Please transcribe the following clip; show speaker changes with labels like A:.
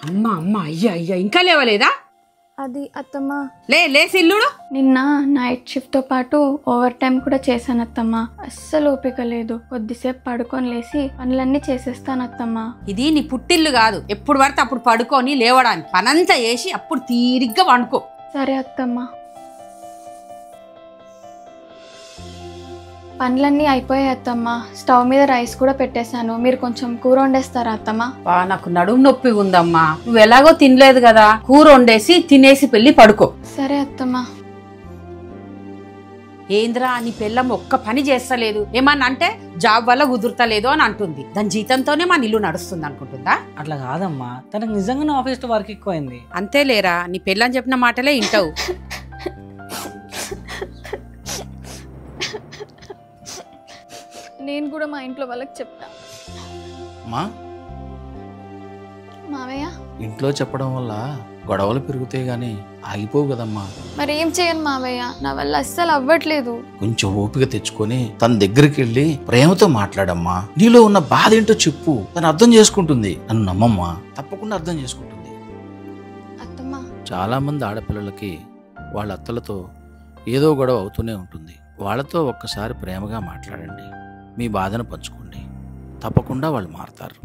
A: అమ్మ అమ్మ అయ్యా అయ్యా ఇంకా లేవలేదా?
B: అది అత్తమ్మ
A: లేసి ఇల్లుడు.
B: నిన్న నైట్ షిఫ్ట్ తో పాటు ఓవర్ టైం కూడా చేశాను అత్తమ్మ. అస్సలు ఓపిక లేదు. కొద్దిసేపు పడుకొని లేసి పనులన్నీ చేసేస్తాను అత్తమ్మ.
A: ఇది నీ పుట్టిల్లు కాదు, ఎప్పుడు పడితే అప్పుడు పడుకొని లేవడానికి. పనంతా చేసి అప్పుడు తీరిగ్గా వండుకో.
B: సరే అత్తమ్మ. పనులన్నీ అయిపోయాయి అత్తమ్మ. స్టవ్ మీద రైస్ కూడా పెట్టేశాను. మీరు కొంచెం కూర వండేస్తారా అత్తమ్మ?
A: నాకు నడుము నొప్పి ఉందమ్మా. నువ్వు ఎలాగో తినలేదు కదా, కూర వండేసి తినేసి పెళ్లి పడుకో.
B: సరే అత్తమ్మ.
A: ఏంద్రా నీ పిల్లం ఒక్క పని చేస్తలేదు, ఏమన్నా అంటే జాబ్ వల్ల కుదురుతలేదు అని అంటుంది. దాని జీతంతోనే మన ఇల్లు నడుస్తుంది అనుకుంటుందా?
C: అట్లా కాదమ్మా, తనకు నిజంగానే ఆఫీస్ వర్క్ ఎక్కువైంది.
A: అంతేలేరా, నీ పిల్లం చెప్పిన మాటలే వింటావు.
B: నేను కూడా మా ఇంట్లో వాళ్ళకి చెప్తా. మావయ్య,
D: ఇంట్లో చెప్పడం వల్ల గొడవలు పెరుగుతాయి గానీ ఆగిపోవు కదమ్మా.
B: మరి ఏం చేయను మావయ్య, నా వల్ల అస్సలు అవ్వట్లేదు.
D: కొంచెం ఓపిక తెచ్చుకొని తన దగ్గరికి వెళ్ళి ప్రేమతో మాట్లాడమ్మా. నీలో ఉన్న బాధ ఏంటో చెప్పు, తను అర్థం చేసుకుంటుంది. నన్ను నమ్మమ్మా, తప్పకుండా అర్థం చేసుకుంటుంది.
B: అత్తమ్మ,
D: చాలా మంది ఆడపిల్లలకి వాళ్ళ అత్తలతో ఏదో గొడవ అవుతూనే ఉంటుంది. వాళ్ళతో ఒక్కసారి ప్రేమగా మాట్లాడండి, మీ బాధను పంచుకోండి. తప్పకుండా వాళ్ళు మారతారు.